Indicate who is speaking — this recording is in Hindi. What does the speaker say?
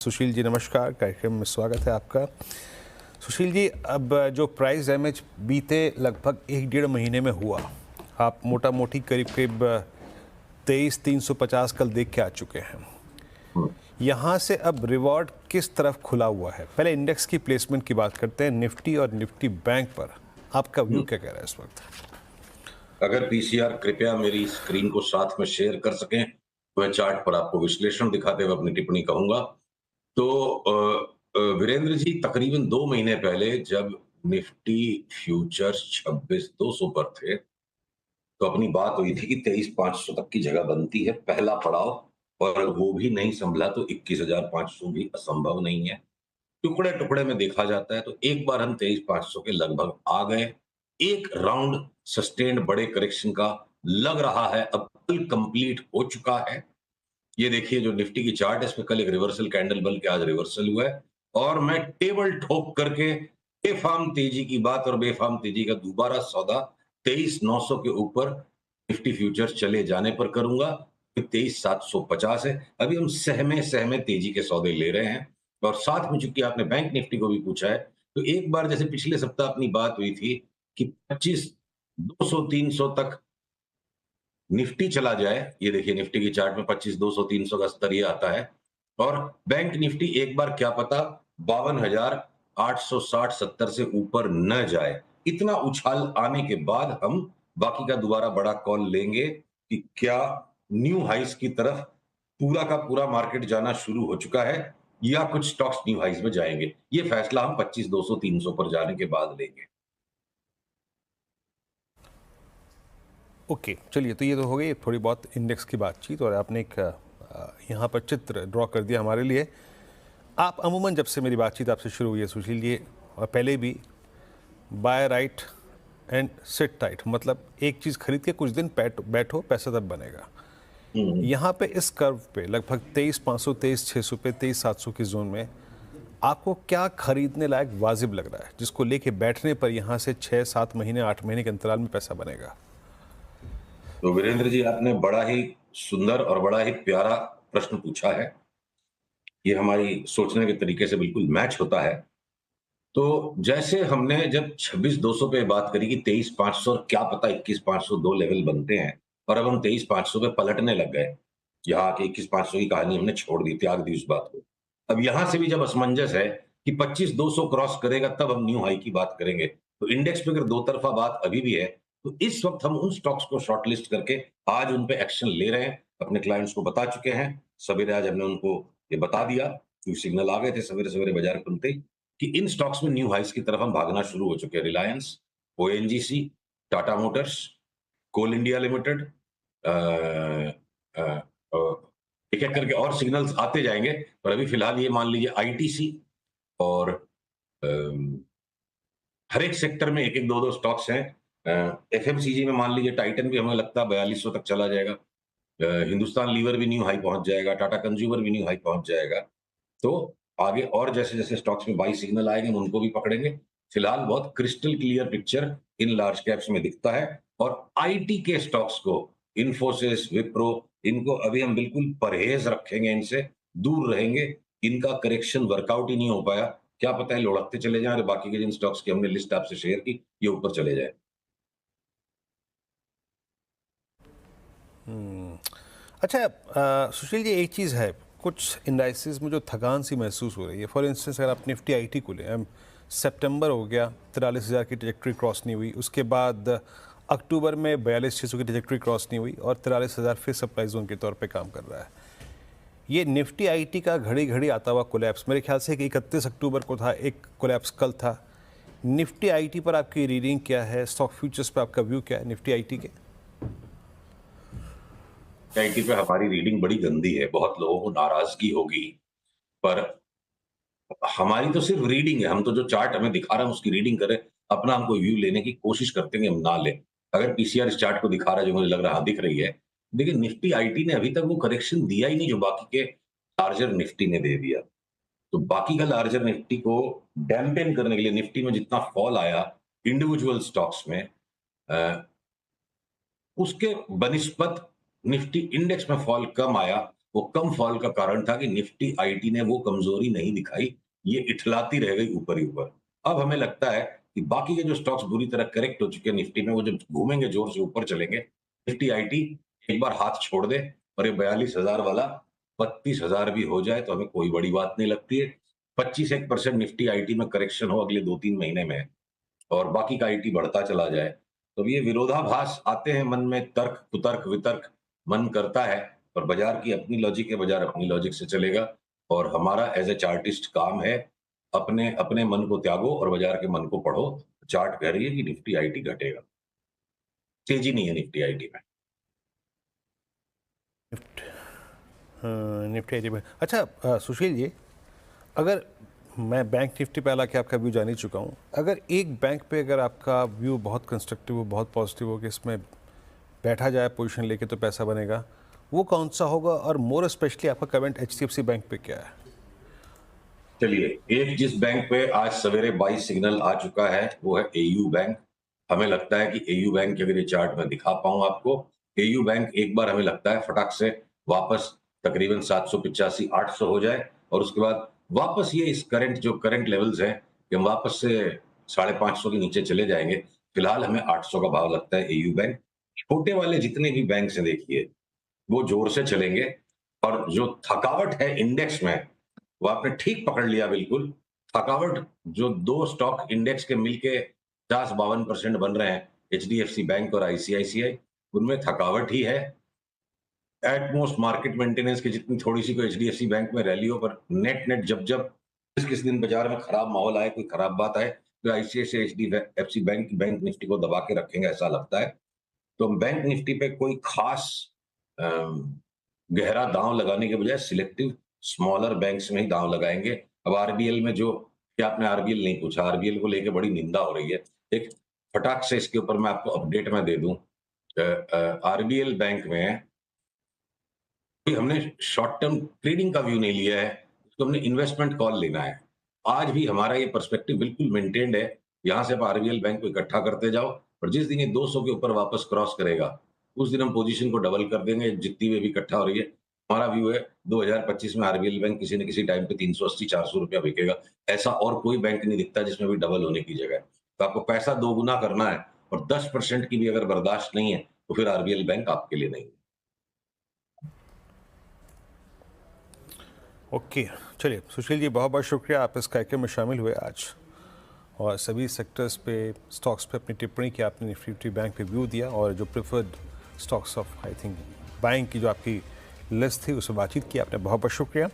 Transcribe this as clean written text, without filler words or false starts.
Speaker 1: सुशील जी नमस्कार, कार्यक्रम में स्वागत है आपका। सुशील जी, अब जो प्राइस डैमेज बीते लगभग 1 डेढ़ महीने में हुआ, आप मोटा मोटी करीब करीब 23,350 कल देख के आ चुके हैं। यहाँ से अब रिवॉर्ड किस तरफ खुला हुआ है? पहले इंडेक्स की प्लेसमेंट की बात करते हैं, निफ्टी और निफ्टी बैंक पर आपका व्यू क्या कह रहा है इस वक्त?
Speaker 2: अगर पीसीआर कृपया मेरी स्क्रीन को साथ में शेयर कर सकें तो मैं चार्ट पर आपको विश्लेषण दिखाते हुए अपनी टिप्पणी कहूंगा। तो वीरेंद्र जी, तकरीबन 2 महीने पहले जब निफ्टी फ्यूचर्स 26,200 पर थे तो अपनी बात हुई थी कि 23,500 तक की जगह बनती है, पहला पड़ाव, और वो भी नहीं संभला तो 21,500 भी असंभव नहीं है। टुकड़े टुकड़े में देखा जाता है तो एक बार हम 23,500 के लगभग आ गए। एक राउंड सस्टेन्ड बड़े करेक्शन का लग रहा है अब कल कंप्लीट हो चुका है। ये देखिए जो निफ्टी की चार्ट है, इसमें कल एक रिवर्सल कैंडल बन के आज रिवर्सल हुआ है, और मैं टेबल ठोक करके बेफाम तेजी की बात और बेफाम तेजी का दोबारा सौदा 23,900 के ऊपर निफ्टी फ्यूचर्स चले जाने पर करूंगा। 23,750 है। अभी हम सहमे सहमे तेजी के सौदे ले रहे हैं। और साथ में चूंकि आपने बैंक निफ्टी को भी पूछा है, तो एक बार जैसे पिछले सप्ताह अपनी बात हुई थी कि 25,200-300 तक निफ्टी चला जाए, ये देखिए निफ्टी की चार्ट में 25,200-300 का स्तर ये आता है, और बैंक निफ्टी एक बार क्या पता 52,860-70 से ऊपर न जाए। इतना उछाल आने के बाद हम बाकी का दोबारा बड़ा कॉल लेंगे कि क्या न्यू हाइस की तरफ पूरा का पूरा मार्केट जाना शुरू हो चुका है या कुछ स्टॉक्स न्यू हाइस में जाएंगे। ये फैसला हम 25,200-300 पर जाने के बाद लेंगे।
Speaker 1: ओके, चलिए, तो ये तो हो गई थोड़ी बहुत इंडेक्स की बातचीत, और आपने एक यहाँ पर चित्र ड्रॉ कर दिया हमारे लिए। आप अमूमन जब से मेरी बातचीत आपसे शुरू हुई है सुशील जी, और पहले भी, buy right and sit tight, मतलब एक चीज़ खरीद के कुछ दिन बैठो, पैसा तब बनेगा। यहाँ पे इस कर्व पे लगभग 23,500, 23,600 पे, 23,700 की जोन में आपको क्या खरीदने लायक वाजिब लग रहा है, जिसको लेके बैठने पर यहाँ से 6-7 महीने, 8 महीने के अंतराल में पैसा बनेगा?
Speaker 2: तो वीरेंद्र जी, आपने बड़ा ही सुंदर और बड़ा ही प्यारा प्रश्न पूछा है। ये हमारी सोचने के तरीके से बिल्कुल मैच होता है। तो जैसे हमने जब 26,200 पे बात करी कि 23,500 और क्या पता 21,502 लेवल बनते हैं, और अब हम 23,500 पे पलटने लग गए। यहाँ आके 21,500 की कहानी हमने छोड़ दी, त्याग दी उस बात को। अब यहां से भी जब असमंजस है कि 25,200 क्रॉस करेगा तब हम न्यू हाई की बात करेंगे, तो इंडेक्स पे अगर दो तरफा बात अभी भी है, तो इस वक्त हम उन स्टॉक्स को शॉर्टलिस्ट करके आज उन पे एक्शन ले रहे हैं। अपने क्लाइंट्स को बता चुके हैं। सवेरे आज हमने उनको ये बता दिया, क्योंकि सिग्नल आ गए थे सवेरे सवेरे बाजार खुलते ही, कि इन स्टॉक्स में न्यू हाइस की तरफ हम भागना शुरू हो चुके हैं। रिलायंस, ओएनजीसी, टाटा मोटर्स, कोल इंडिया लिमिटेड, एक एक करके और सिग्नल्स आते जाएंगे। पर अभी फिलहाल ये मान लीजिए आईटीसी और अम, हर एक सेक्टर में एक एक दो दो स्टॉक्स हैं। एफएमसीजी में मान लीजिए टाइटन भी हमें लगता है 4200 तक चला जाएगा। हिंदुस्तान लीवर भी न्यू हाई पहुंच जाएगा, टाटा कंज्यूमर भी न्यू हाई पहुंच जाएगा। तो आगे और जैसे जैसे स्टॉक्स में बाई सिग्नल आएंगे हम उनको भी पकड़ेंगे। फिलहाल बहुत crystal clear picture in large caps में दिखता है। और आईटी के स्टॉक्स को, इन्फोसिस, विप्रो, इनको अभी हम बिल्कुल परहेज रखेंगे, इनसे दूर रहेंगे। इनका करेक्शन वर्कआउट ही नहीं हो पाया, क्या पता है लुढ़कते चले जाएं और बाकी के जिन स्टॉक्स की हमने लिस्ट आपसे शेयर की ये ऊपर चले जाए।
Speaker 1: अच्छा, सुशील जी, एक चीज़ है, कुछ इंडाइसिस में जो थकान सी महसूस हो रही है। फॉर इंस्टेंस अगर आप निफ्टी आईटी को लें, सितंबर हो गया, 43,000 की ट्रैजेक्टरी क्रॉस नहीं हुई, उसके बाद अक्टूबर में 42,600 की ट्रैजेक्टरी क्रॉस नहीं हुई, और 43,000 फिर सप्लाई जोन के तौर पे काम कर रहा है। ये निफ्टी आईटी का घड़ी घड़ी आता हुआ कोलैप्स, मेरे ख्याल से कि 31 अक्टूबर को था, एक कोलैप्स कल था। निफ्टी आईटी पर आपकी रीडिंग क्या है? स्टॉक फ्यूचर्स पर आपका व्यू क्या है निफ्टी आईटी के?
Speaker 2: आईटी पे हमारी रीडिंग बड़ी गंदी है, बहुत लोगों को नाराजगी होगी, पर हमारी तो सिर्फ रीडिंग है। हम तो जो चार्ट हमें दिखा रहा है उसकी रीडिंग करें, अपना हमको व्यू लेने की कोशिश करते हैं, हम ना लें। अगर पीसीआर इस चार्ट को दिखा रहा है जो मुझे लग रहा है दिख रही है, देखिए निफ्टी आईटी ने अभी तक वो करेक्शन दिया ही नहीं जो बाकी के लार्जर निफ्टी ने दे दिया। तो बाकी का लार्जर निफ्टी को डैम्पेन करने के लिए निफ्टी में जितना फॉल आया इंडिविजुअल स्टॉक्स में, अ, उसके बनिस्पत निफ्टी इंडेक्स में फॉल कम आया, वो कम फॉल का कारण था कि निफ्टी आईटी ने वो कमजोरी नहीं दिखाई, ये इठलाती रह गई ऊपर ही ऊपर। अब हमें लगता है कि बाकी के जो स्टॉक्स बुरी तरह करेक्ट हो चुके हैं निफ्टी में, वो जब घूमेंगे जोर से ऊपर चलेंगे, निफ्टी आईटी एक बार हाथ छोड़ दे और ये 42,000 वाला 32,000 भी हो जाए तो हमें कोई बड़ी बात नहीं लगती है। 25-1% निफ्टी आईटी में करेक्शन हो अगले 2-3 महीने में और बाकी का आईटी बढ़ता चला जाए, तो ये विरोधाभास आते हैं मन में, तर्क, कुतर्क, वितर्क मन करता है, और बाजार की अपनी लॉजिक है, बाजार अपनी लॉजिक से चलेगा और हमारा एज़ अ चार्टिस्ट काम है, अपने अपने मन को त्यागो और बाजार के मन को पढ़ो। चार्ट कह रही है कि निफ्टी आईटी घटेगा, तेजी नहीं है निफ्टी आईटी में।
Speaker 1: निफ्टी आईटी में। अच्छा सुशील जी, अगर मैं बैंक निफ्टी पे हालांकि आपका व्यू जान ही चुका हूँ, अगर एक बैंक पे अगर आपका व्यू बहुत कंस्ट्रक्टिव हो, बहुत पॉजिटिव हो कि इसमें बैठा जाए पोजीशन लेके तो पैसा बनेगा, वो कौन सा होगा? और मोर स्पेशली आपका कमेंट एचडीएफसी बैंक पे क्या है?
Speaker 2: चलिए, एक जिस बैंक पे आज सवेरे बाई सिग्नल आ चुका है, वो है एयू बैंक। हमें लगता है कि एयू बैंक की अगर ये चार्ट मैं दिखा पाऊँ आपको, एयू बैंक एक बार हमें लगता है फटाक से वापस तकरीबन 785-800 हो जाए और उसके बाद वापस ये इस करंट लेवल्स हैं कि हम वापस से 550 के नीचे चले जाएँगे। फिलहाल हमें 800 का भाव लगता है एयू बैंक। छोटे वाले जितने भी बैंक्स हैं देखिए, वो जोर से चलेंगे और जो थकावट है इंडेक्स में, वो आपने ठीक पकड़ लिया बिल्कुल। थकावट जो 2 स्टॉक इंडेक्स के मिलके 50-52% बन रहे हैं, एचडीएफसी बैंक और आईसीआईसीआई, उनमें थकावट ही है। एट मोस्ट मार्केट मेंटेनेंस की जितनी थोड़ी-सी कोई एचडीएफसी बैंक में रैली हो, पर नेट-नेट जब-जब किस-किस दिन बाजार में खराब माहौल आए, कोई खराब बात आए, तो आईसीआईसीआई, एचडीएफसी बैंक निफ्टी को दबा के रखेंगे ऐसा लगता है। तो बैंक निफ्टी पे कोई खास अ, गहरा दांव लगाने के बजाय सिलेक्टिव स्मॉलर बैंक्स में ही दांव लगाएंगे। अब आरबीएल में जो, क्या आपने आरबीएल नहीं पूछा, आरबीएल को लेके बड़ी निंदा हो रही है। एक फटाक से इसके ऊपर मैं आपको अपडेट मैं दे दूं। आरबीएल बैंक में हमने शॉर्ट टर्म ट्रेडिंग का व्यू नहीं लिया है, उसको हमने इन्वेस्टमेंट कॉल लेना है। आज भी हमारा ये पर्सपेक्टिव बिल्कुल मेंटेन्ड है। यहाँ से आप आरबीएल बैंक को इकट्ठा करते जाओ और जिस दिन ये 200 के ऊपर वापस क्रॉस करेगा, उस दिन हम पोजीशन को डबल कर देंगे, जितनी भी अभी इकट्ठा हो रही है। हमारा व्यू है 2025 में आरबीएल बैंक किसी न किसी टाइम पे 380-400 रुपया बिकेगा। ऐसा और कोई बैंक नहीं दिखता जिसमें भी डबल होने की जगह है। तो आपको पैसा दोगुना करना है और 10% की भी अगर बर्दाश्त नहीं है, तो फिर आरबीएल बैंक आपके लिए नहीं है।
Speaker 1: ओके, चलिए सुशील जी, बहुत बहुत शुक्रिया, आप इस कार्यक्रम में शामिल हुए आज और सभी सेक्टर्स पे, स्टॉक्स पे अपनी टिप्पणी की आपने। निफ्टी बैंक पे व्यू दिया और जो preferred stocks of I think bank की जो आपकी लिस्ट थी उस पर बातचीत की आपने। बहुत बहुत शुक्रिया।